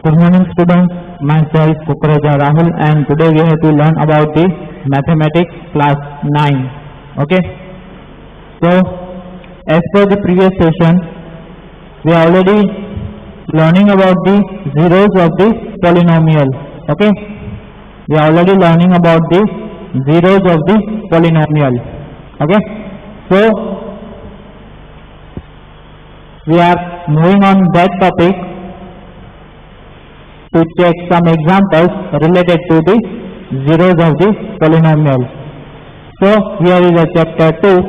Good morning students, myself Kukreja Rahul and today we have to learn about the mathematics class 9. Okay. So as per the previous session, we are already learning about the zeros of the polynomial. Okay. We are already learning about the zeros of the polynomial. Okay. So we are moving on that topic to check some examples related to the zeros of the polynomial. So here is a chapter 2,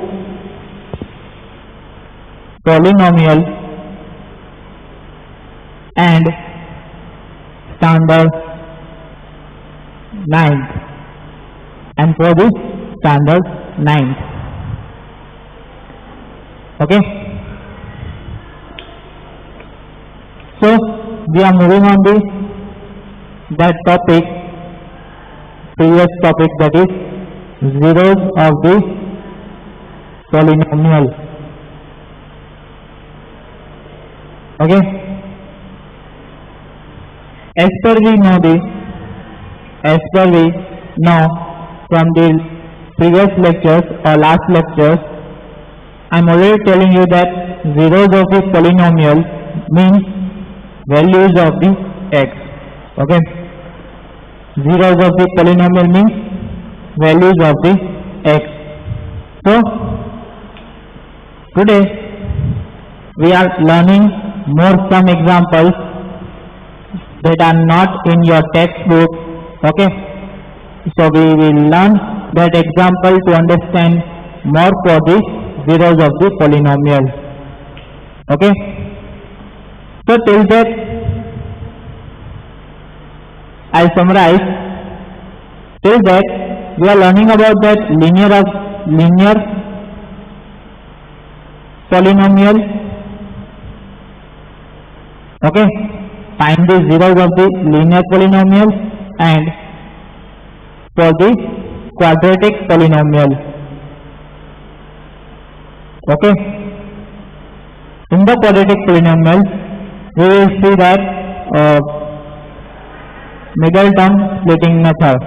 polynomial and standard 9th, and for the standard 9th. Okay. So we are moving on that topic, previous topic, that is zeros of the polynomial. Okay. As per we know from the previous lectures or last lectures, I am already telling you that zeros of the polynomial means values of the x. Okay. Zeros of the polynomial means values of the x. So today we are learning some examples that are not in your textbook. Okay. So we will learn that example to understand more for the zeros of the polynomial. Okay. So till that I summarize. Till that we are learning about that linear polynomial. Okay. Find the zeros of the linear polynomial and for the quadratic polynomial. Okay. In the quadratic polynomial, we will see that middle term splitting method.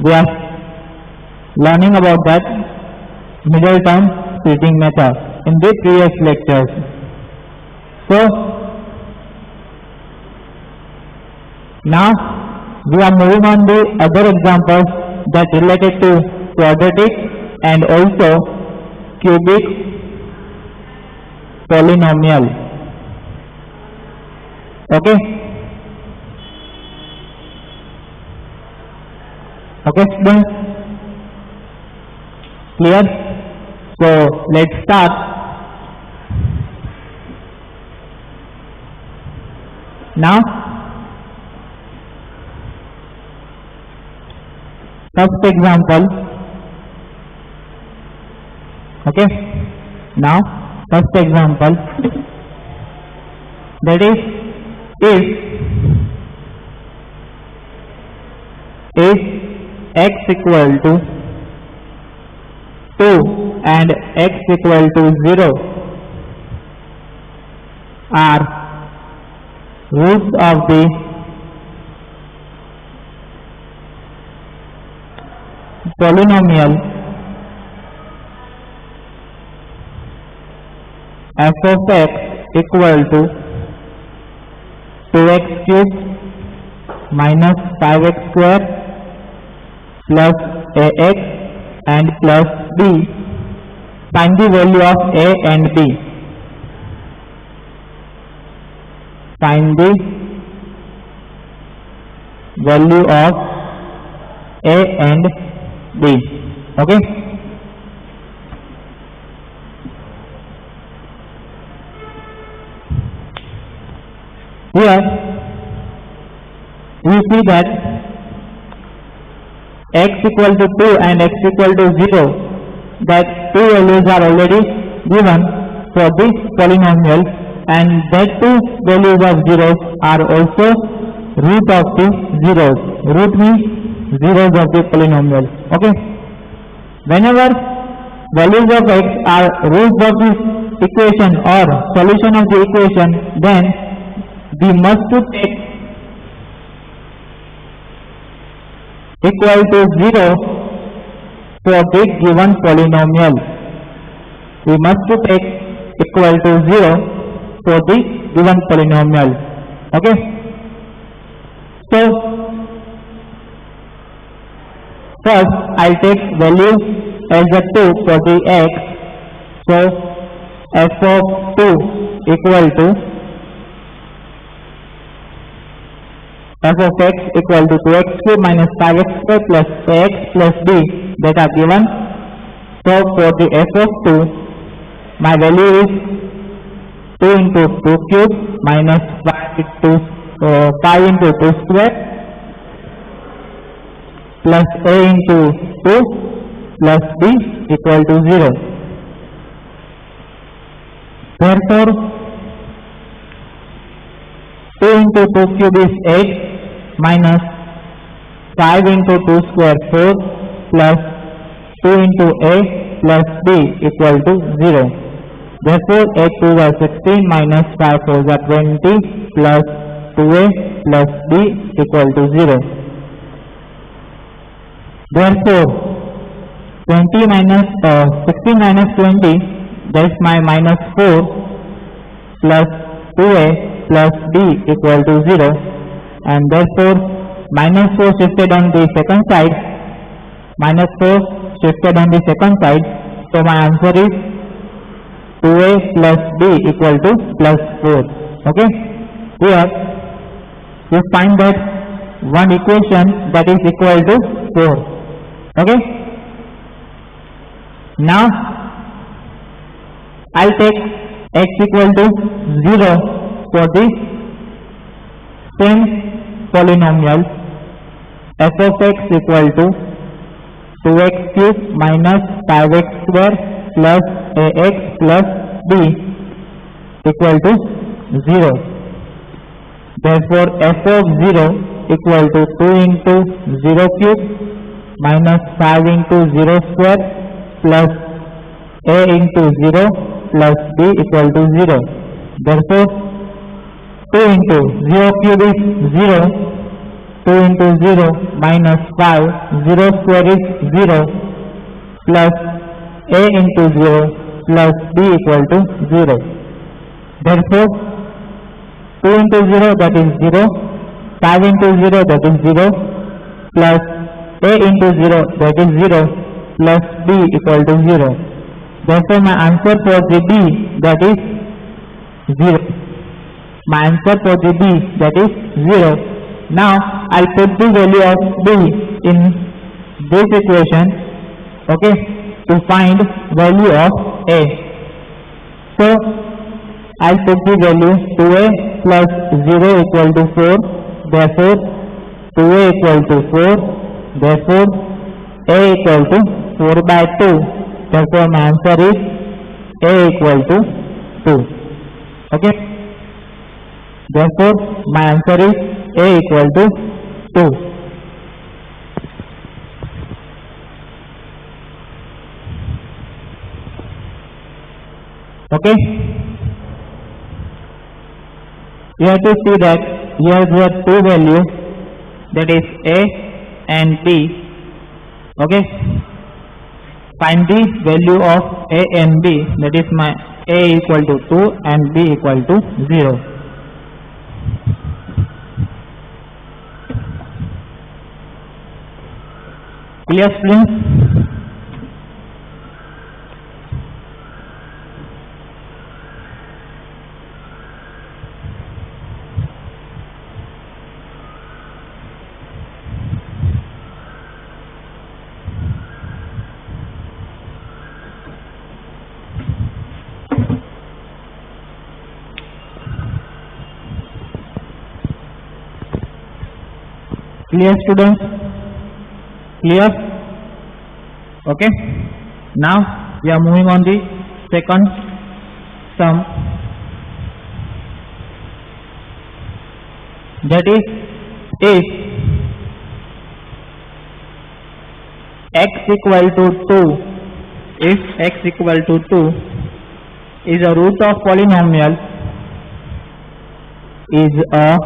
We are learning about that middle term splitting method in the previous lectures. So now we are moving on the other examples that related to quadratic and also cubic polynomial. Okay. Okay students, clear? So let's start. Now first example. Okay. Now first example, that is if x equal to 2 and x equal to 0 are roots of the polynomial f of x equal to 2x cubed minus 5x square plus ax and plus b. Find the value of a and b. Find the value of a and b. Okay. Here we see that x equal to 2 and x equal to 0, that two values are already given for this polynomial, and that two values of zeros are also root of the zeros. Root means zeros of the polynomial. Okay. Whenever values of x are roots of the equation or solution of the equation, then we must to take equal to 0 for the given polynomial. We must to take equal to 0 for the given polynomial. Okay. So first I'll take value as a 2 for the x. So f of 2 equal to f of x equal to 2x cube minus 5x square plus ax plus b, that are given. So for the f of 2, my value is 2 into 2 cube minus 5 into 2 square plus a into 2 plus b equal to 0. Therefore 2 into 2 cube is 8 minus 5 into 2 square 4 plus 2 into a plus b equal to 0. Therefore 8 2 are 16 minus 5 4 are 20 plus 2a plus b equal to 0. Therefore 16 minus 20, that is my minus 4 plus 2a plus b equal to 0, and therefore minus 4 shifted on the second side, so my answer is 2a plus b equal to plus 4. Okay, here you find that one equation that is equal to 4. Okay, now I'll take x equal to 0 for the same polynomial. F of x equal to 2x cube minus 5x square plus ax plus b equal to 0. Therefore f of 0 equal to 2 into 0 cube minus 5 into 0 square plus a into 0 plus b equal to 0. Therefore 2 into 0 cube is 0, 2 into 0 minus 5, 0 square is 0 plus a into 0 plus b equal to 0. Therefore 2 into 0, that is 0, 5 into 0, that is 0, plus a into 0, that is 0, plus b equal to 0. Therefore my answer for the b, that is 0. My answer for the b, that is 0. Now I'll put the value of b in this equation, okay, to find value of a. So I'll put the value 2a plus 0 equal to 4. Therefore 2a equal to 4. Therefore a equal to 4 by 2. Therefore my answer is a equal to 2. Okay. Therefore my answer is a equal to 2. Okay. You have to see that here there are two values, that is a and b. Okay. Find the value of a and b, that is my a equal to 2 and b equal to 0. Clear, students? Clear, students? Clear? Okay. Now we are moving on the second sum, that is if x equal to 2, if x equal to 2, is a root of polynomial, is a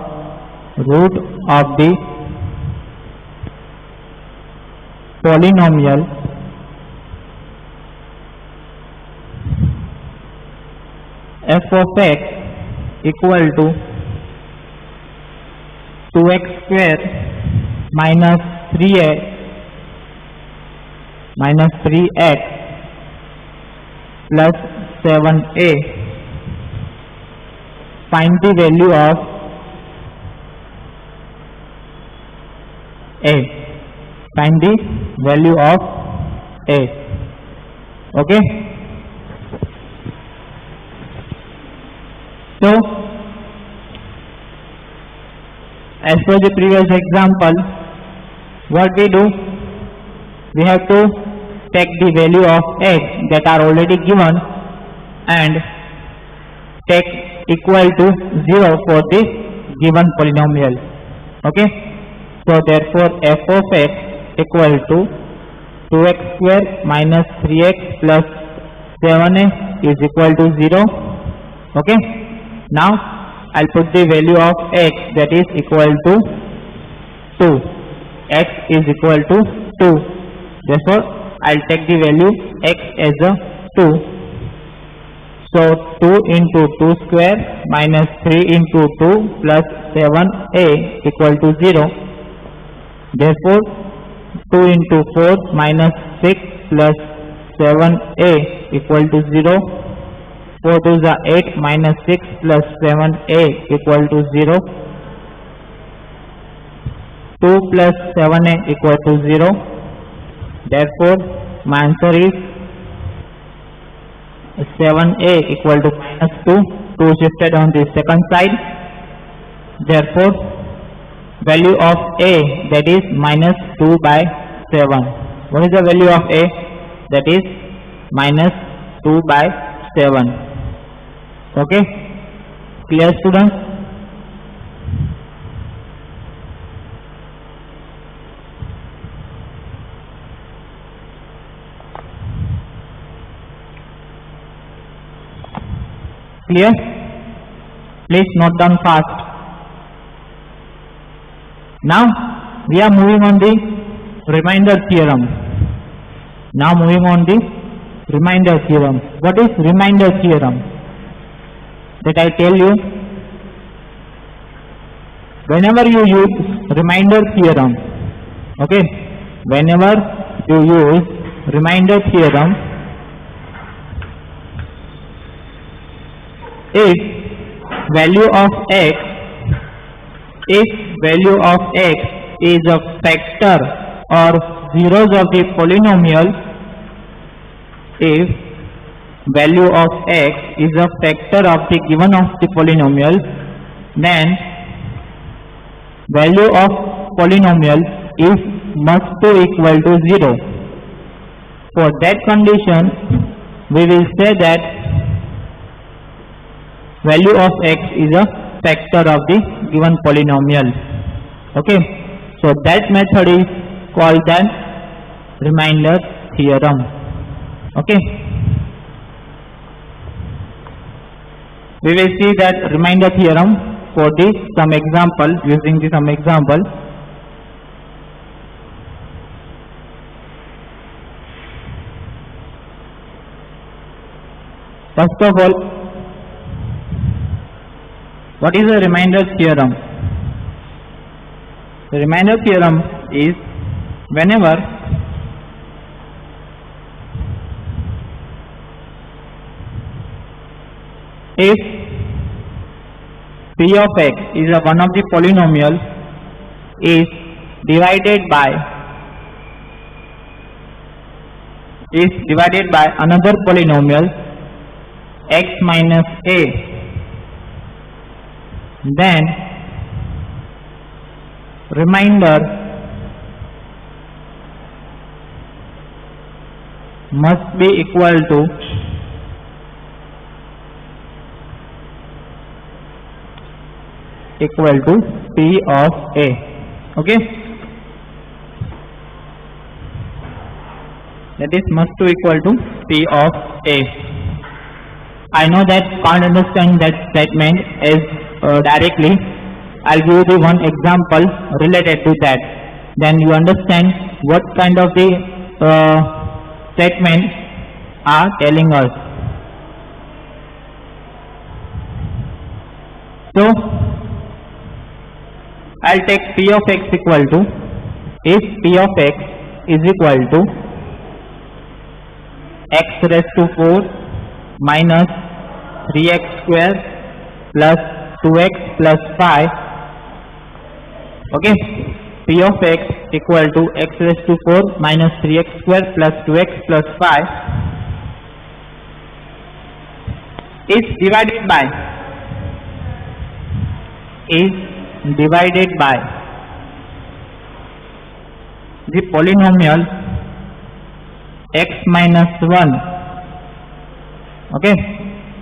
root of the polynomial f of x equal to 2x square minus 3x plus 7a. Find the value of a. Find the value of a. Okay. So, as per the previous example, what we do? We have to take the value of x that are already given and take equal to 0 for the given polynomial. Okay. So therefore f of x equal to 2x square minus 3x plus 7a is equal to 0. Okay. Now I'll put the value of x, that is equal to 2. X is equal to 2. Therefore I'll take the value x as a 2. So 2 into 2 square minus 3 into 2 plus 7a equal to 0. Therefore 2 into 4 minus 6 plus 7a equal to 0. 4 to the 8 minus 6 plus 7a equal to 0. 2 plus 7a equal to 0. Therefore my answer is 7a equal to minus 2. 2 shifted on the second side. Therefore value of a, that is minus 2 by 7. What is the value of a? That is minus 2 by 7. Okay. Clear, students? Clear? Please note down fast. Now we are moving on the remainder theorem. Now moving on the remainder theorem. What is remainder theorem? That I tell you, whenever you use remainder theorem, okay, whenever you use remainder theorem, if value of x is a factor or zeros of the polynomial, if value of x is a factor of the given of the polynomial, then value of polynomial is must to equal to 0. For that condition, we will say that value of x is a factor of the given polynomial. Okay, so that method is called the remainder theorem. Okay, we will see that remainder theorem for the some example, using the some example. First of all, what is a remainder theorem? The remainder theorem is whenever if p of x is a one of the polynomial is divided by another polynomial x minus a, then remainder must be equal to p of a. Okay, that is must to equal to p of a. I know that can't understand that statement is directly. I'll give you the one example related to that. Then you understand what kind of the statement are telling us. So I'll take P of x equal to, if P of x is equal to x raised to 4 minus 3x square plus 2x plus 5, okay, P of x equal to x raised to 4 minus 3x square plus 2x plus 5 is divided by the polynomial x minus 1, okay,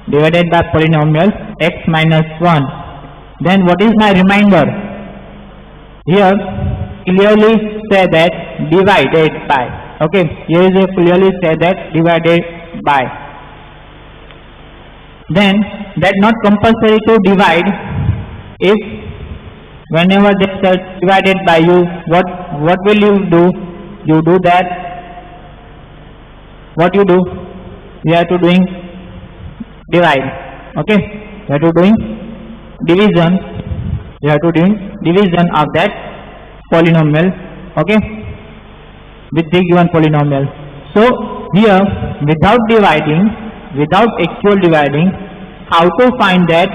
divided by polynomial x minus 1. Then what is my remainder? Here clearly say that divided by, okay, here is a clearly say that divided by. Then that not compulsory to divide. If whenever they say divided by, you what will you do? You do that, what you do? You have to doing divide, okay, you have to doing division, you have to doing division of that polynomial, okay, with the given polynomial. So here without dividing, without actual dividing, how to find that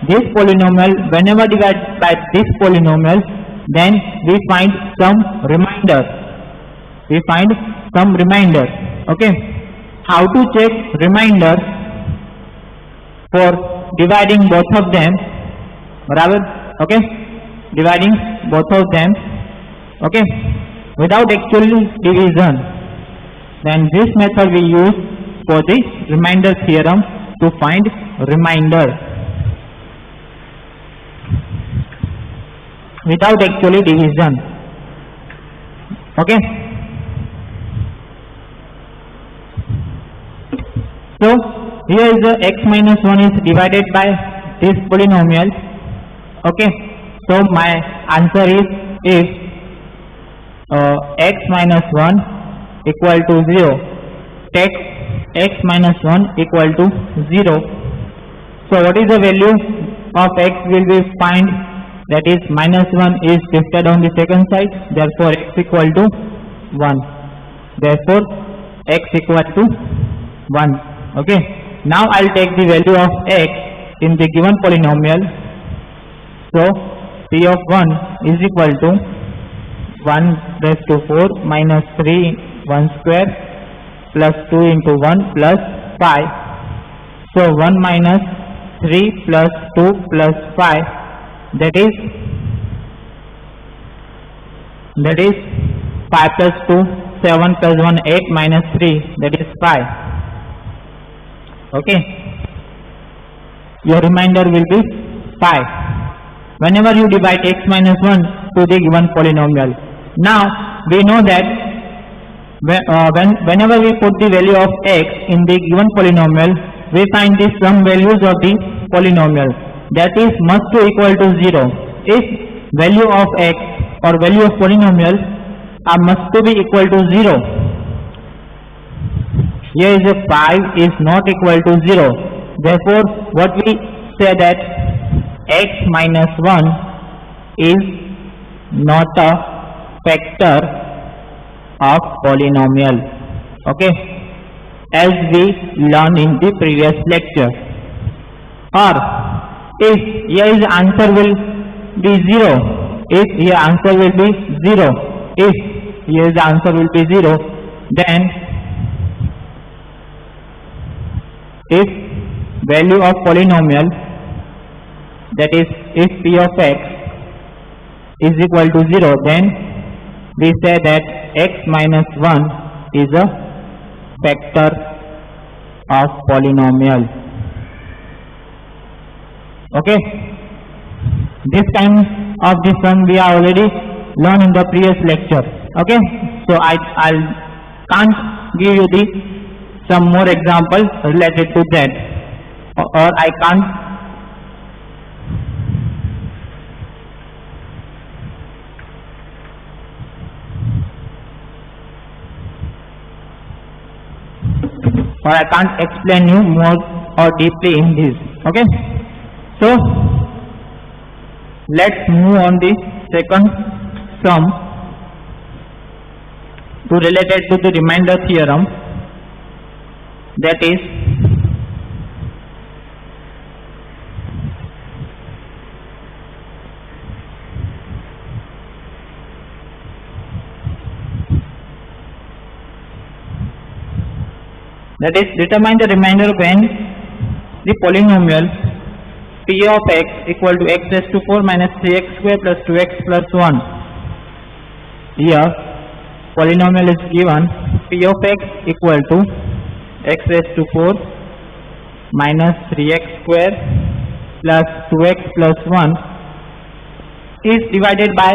this polynomial, whenever divided by this polynomial, then we find some remainder, okay. How to check remainder? For dividing both of them, barabar, okay, dividing both of them, okay, without actual division, then this method we use for the remainder theorem to find remainder without actually division, okay. So here is the x minus 1 is divided by this polynomial, okay. So my answer is, if x minus 1 equal to 0, take x minus 1 equal to 0. So what is the value of x will be find? That is minus 1 is shifted on the second side, therefore x equal to 1. Therefore x equal to 1, okay. Now I'll take the value of x in the given polynomial. So P of 1 is equal to 1 raised to 4 minus 3 1 square plus 2 into 1 plus 5. So 1 minus 3 plus 2 plus 5, that is 5 plus 2, 7 plus 1, 8 minus 3, that is 5, okay. Your remainder will be 5 whenever you divide x minus 1 to the given polynomial. Now we know that whenever we put the value of x in the given polynomial, we find the sum values of the polynomial, that is must to equal to 0. If value of x or value of polynomial are must to be equal to 0, here is a 5 is not equal to 0. Therefore what we say that x minus 1 is not a factor of polynomial, okay, as we learned in the previous lecture. Or if here is answer will be 0, if here answer will be 0, if here the answer will be 0, then if value of polynomial, that is if P of x is equal to 0, then we say that x minus 1 is a factor of polynomial, okay. This kind of the sum we are already learned in the previous lecture, okay. So I can't give you the some more examples related to that. or I can't explain you more or deeply in this. Okay, so let's move on the second sum to related to the remainder theorem, that is determine the remainder when the polynomial p of x equal to x raised to 4 minus 3x square plus 2x plus 1. Here polynomial is given p of x equal to x raised to 4 minus 3x square plus 2x plus 1 is divided by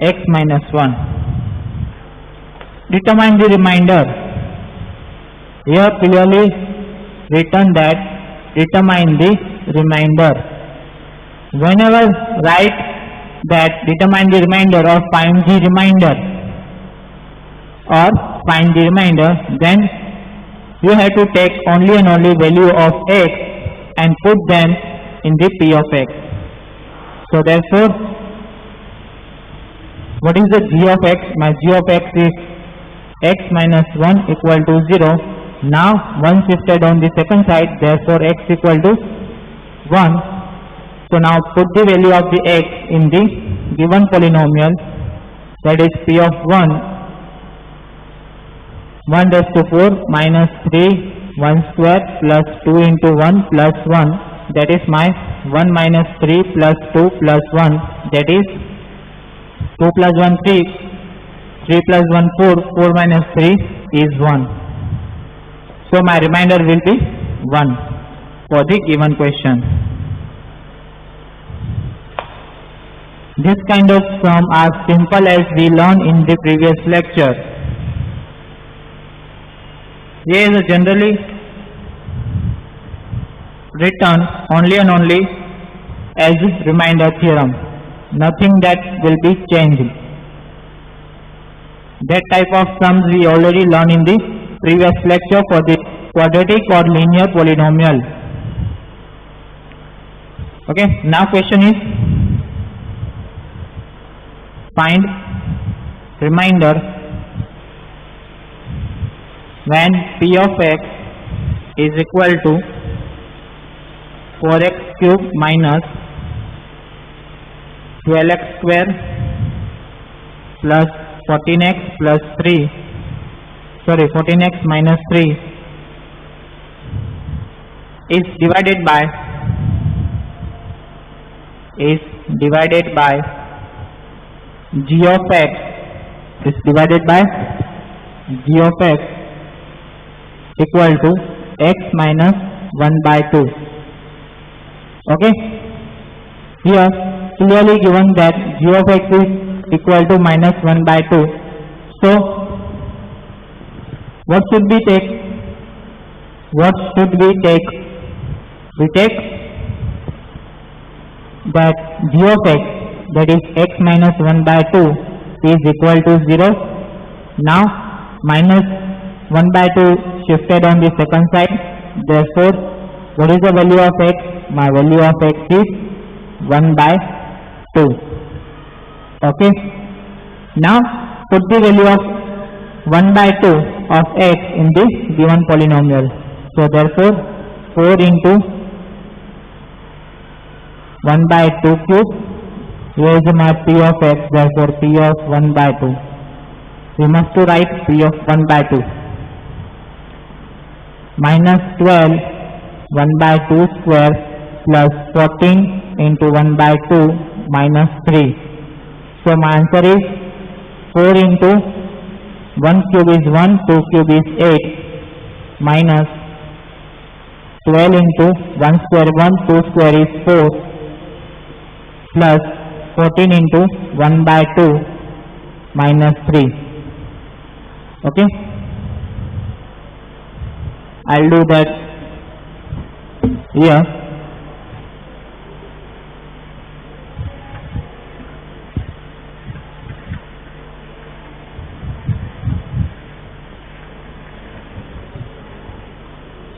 x minus 1. Determine the remainder. Here clearly written that determine the remainder. Whenever write that determine the remainder or find the remainder then you have to take only and only value of x and put them in the p of x. So therefore, what is the g of x? My g of x is x minus 1 equal to 0. Now 1 shifted on the second side, therefore x equal to 1. So now put the value of the x in the given polynomial, that is p of 1 raised to 4 minus 3 1 square plus 2 into 1 plus 1, that is my 1 minus 3 plus 2 plus 1, that is 2 plus 1 3, 3 plus 1 4, 4 minus 3 is 1. So my remainder will be 1 for the given question. This kind of sum are simple as we learned in the previous lecture. Here is generally written only and only as remainder theorem. Nothing that will be changed. That type of sums we already learned in the previous lecture for the quadratic or linear polynomial. Okay, now question is find remainder when p of x is equal to 4x cube minus 12x square plus 14x minus 3 is divided by g of x equal to x minus 1 by 2. Okay, here clearly given that g of x is equal to minus 1 by 2. So what should we take? We take that g of x, that is x minus 1 by 2 is equal to 0. Now minus 1 by 2 shifted on the second side, therefore what is the value of x? My value of x is 1 by 2. Okay, now put the value of 1 by 2 of x in the given polynomial. So therefore 4 into 1 by 2 cube, here is my p of x, therefore p of 1 by 2. We must to write p of 1 by 2 minus 12 1 by 2 square plus 14 into 1 by 2 minus 3. So my answer is 4 into 1 cube is 1, 2 cube is 8 minus 12 into 1 square 1, 2 square is 4 plus 14 into 1 by 2 minus 3. Okay, I'll do that here.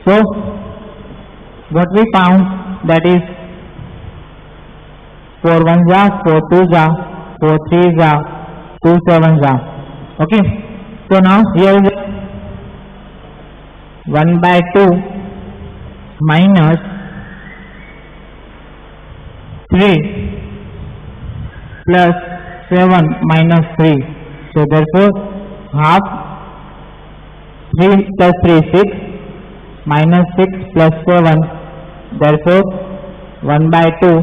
So what we found, that is 4 1s are 4 2s are 4 3s are 2 7s are. Okay, so now here is 1 by 2 minus 3 plus 7 minus 3. So therefore half 3 plus 3 6 minus 6 plus 7, therefore 1 by 2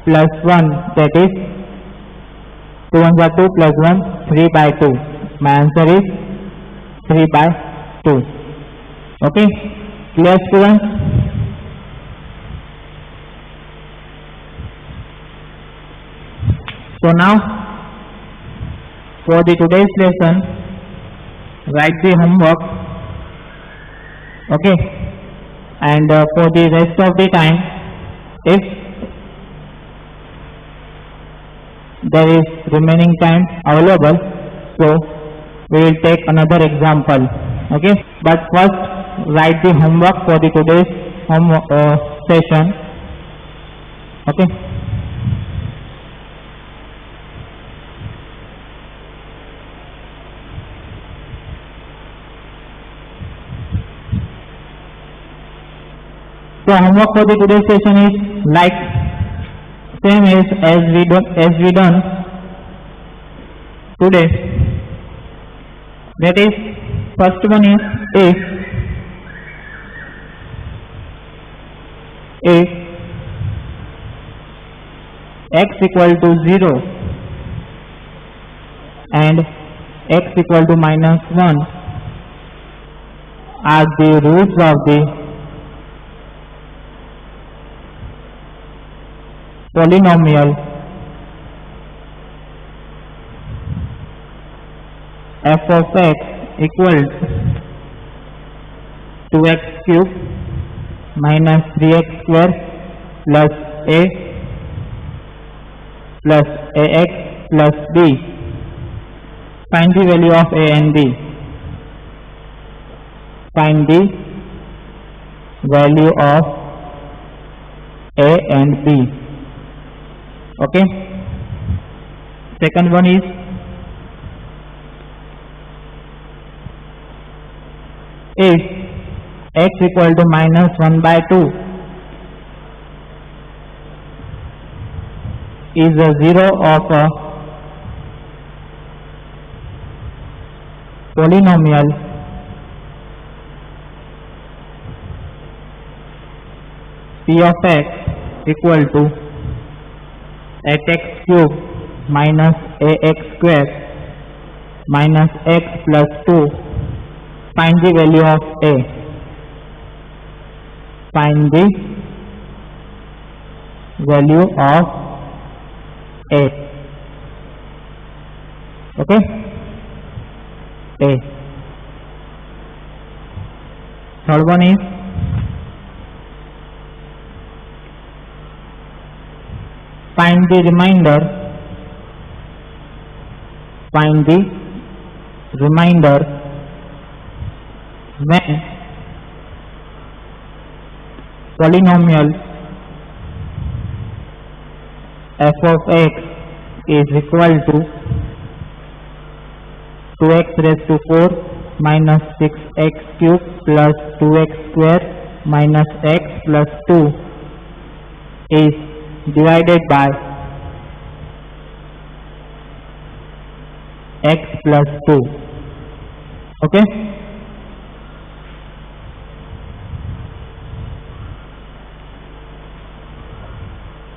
plus 1, that is 2 1s are 2 plus 1, 3 by 2. My answer is 3 by 2. Okay, clear students? So now for the today's lesson, write the homework. Okay, and for the rest of the time, if there is remaining time available, so we will take another example. Okay, but first write the homework for the today's session. Okay, so homework for the today's session is like same as we done today. That is, first one is if x equal to 0 and x equal to minus 1 are the roots of the polynomial f of x equal to 2x cube minus 3x square plus a plus ax plus b. Find the value of a and b. Find the value of a and b. Okay, second one is if x equal to minus 1 by 2 is a 0 of a polynomial p of x equal to 8x cube minus ax square minus x plus 2. Find the value of a. Find the value of a. Okay, a. Third one is find the remainder. Find the remainder when polynomial f of x is equal to 2x raised to 4 minus 6x cube plus 2x square minus x plus 2 is divided by x plus 2. Okay,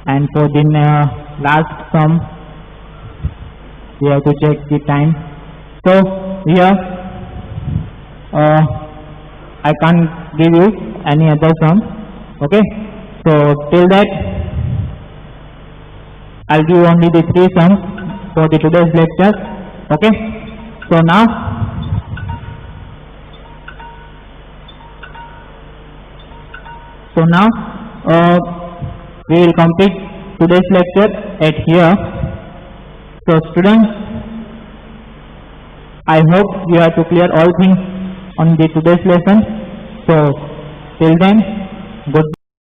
and for the last sum we have to check the time. So here I can't give you any other sum. Okay, so till that I'll give only the 3 sums for the today's lecture. Okay, so now So now we will complete today's lecture at here. So students, I hope you have to clear all things on the today's lesson. So till then, good.